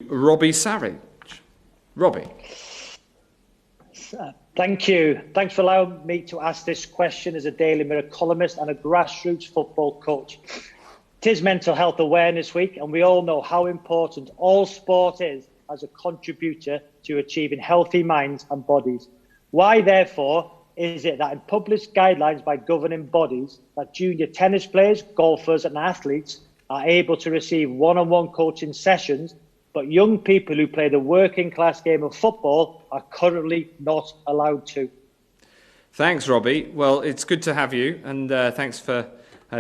Robbie Savage. Robbie. Thank you. Thanks for allowing me to ask this question as a Daily Mirror columnist and a grassroots football coach. It is Mental Health Awareness Week, and we all know how important all sport is as a contributor to achieving healthy minds and bodies. Why, therefore, is it that in published guidelines by governing bodies that junior tennis players, golfers and athletes are able to receive one-on-one coaching sessions, but young people who play the working class game of football are currently not allowed to? Thanks, Robbie. Well, it's good to have you, and thanks for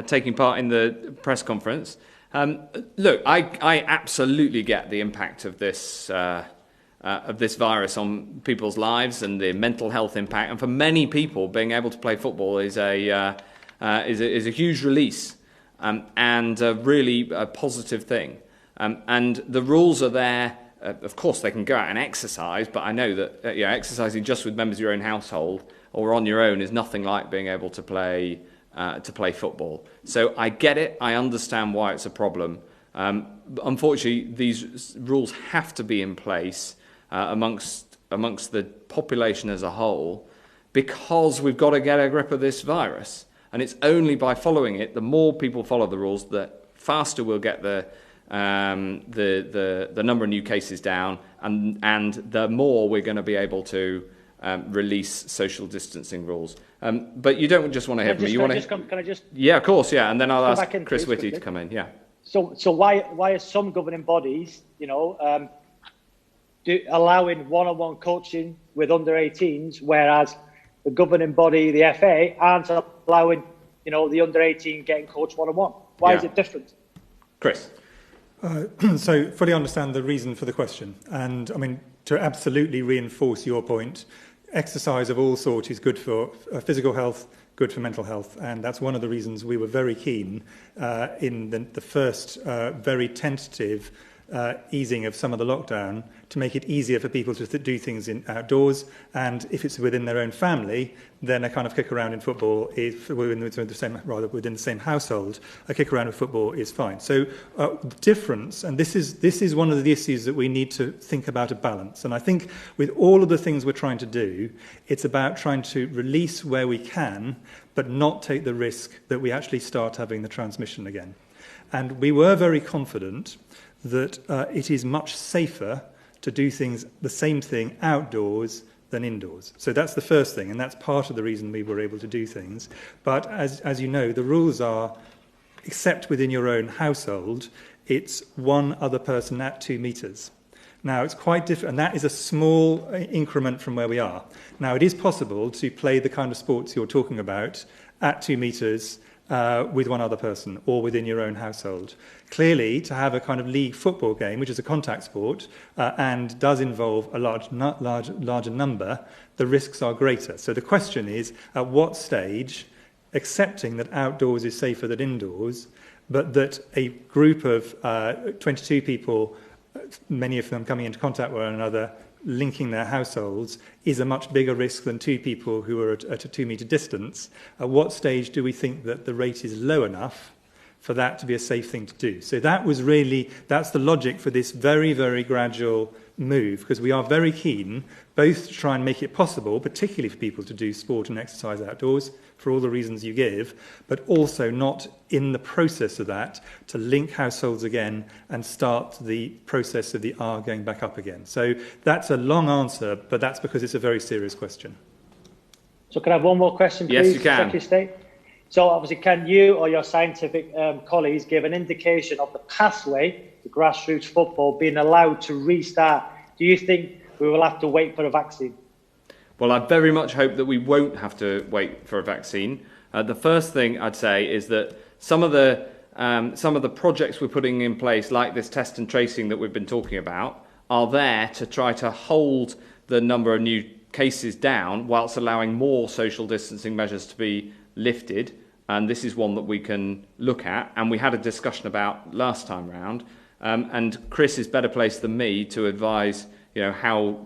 taking part in the press conference. Look, I absolutely get the impact of this virus on people's lives and the mental health impact. And for many people, being able to play football is a huge release and a really positive thing. And the rules are there. Of course, they can go out and exercise, but I know that exercising just with members of your own household or on your own is nothing like being able to play football. So I get it. I understand why it's a problem. Unfortunately, these rules have to be in place amongst the population as a whole, because we've got to get a grip of this virus. And it's only by following it, the more people follow the rules, the faster we'll get the number of new cases down, and the more we're going to be able to release social distancing rules. But you don't just want to hear from me. Can I just? Yeah, of course, yeah. And then I'll ask Chris Whitty quickly to come in. Yeah. So why are some governing bodies, allowing one-on-one coaching with under 18s, whereas the governing body, the FA, aren't allowing, the under 18 getting coached one-on-one? Why is it different? Chris. So fully understand the reason for the question. And I mean, to absolutely reinforce your point, exercise of all sorts is good for physical health, good for mental health. And that's one of the reasons we were very keen in the first very tentative easing of some of the lockdown to make it easier for people to do things outdoors, and if it's within their own family, then a kind of kick around in football is within the same household. A kick around in football is fine. So the difference, and this is one of the issues that we need to think about a balance. And I think with all of the things we're trying to do, it's about trying to release where we can, but not take the risk that we actually start having the transmission again. And we were very confident that it is much safer to do the same thing outdoors than indoors. So that's the first thing, and that's part of the reason we were able to do things. But as you know, the rules are, except within your own household, it's one other person at 2 metres. Now, it's quite different, and that is a small increment from where we are. Now, it is possible to play the kind of sports you're talking about at 2 metres with one other person or within your own household. Clearly, to have a kind of league football game, which is a contact sport and does involve a larger number, the risks are greater. So the question is, at what stage, accepting that outdoors is safer than indoors, but that a group of 22 people, many of them coming into contact with one another, linking their households, is a much bigger risk than 2 people who are at a 2 metre distance. At what stage do we think that the rate is low enough for that to be a safe thing to do? So that's the logic for this very, very gradual move, because we are very keen both to try and make it possible, particularly for people to do sport and exercise outdoors, for all the reasons you give, but also not in the process of that to link households again and start the process of the R going back up again. So that's a long answer, but that's because it's a very serious question. So can I have one more question, please? Yes, you can. Secretary of State? So obviously, can you or your scientific colleagues give an indication of the pathway to grassroots football being allowed to restart? Do you think we will have to wait for a vaccine? Well, I very much hope that we won't have to wait for a vaccine. The first thing I'd say is that some of the projects we're putting in place, like this test and tracing that we've been talking about, are there to try to hold the number of new cases down whilst allowing more social distancing measures to be lifted. And this is one that we can look at, and we had a discussion about last time round. And Chris is better placed than me to advise, how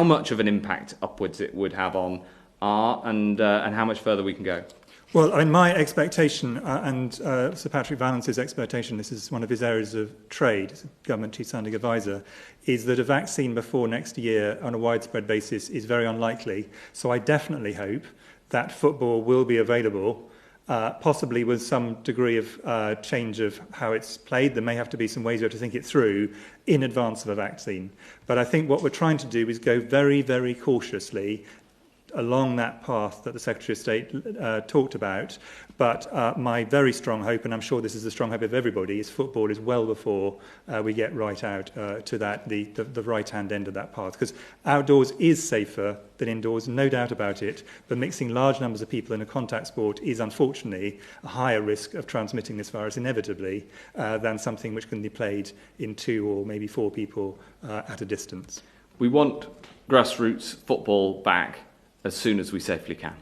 much of an impact upwards it would have on R and how much further we can go. Well, I mean, my expectation, and Sir Patrick Vallance's expectation, this is one of his areas of trade, government chief sounding advisor, is that a vaccine before next year on a widespread basis is very unlikely. So I definitely hope that football will be available, possibly with some degree of change of how it's played. There may have to be some ways we have to think it through in advance of a vaccine. But I think what we're trying to do is go very, very cautiously along that path that the Secretary of State talked about. But my very strong hope, and I'm sure this is the strong hope of everybody, is football is well before we get right out to that the right-hand end of that path. Because outdoors is safer than indoors, no doubt about it, but mixing large numbers of people in a contact sport is unfortunately a higher risk of transmitting this virus inevitably than something which can be played in 2 or maybe 4 people at a distance. We want grassroots football back as soon as we safely can.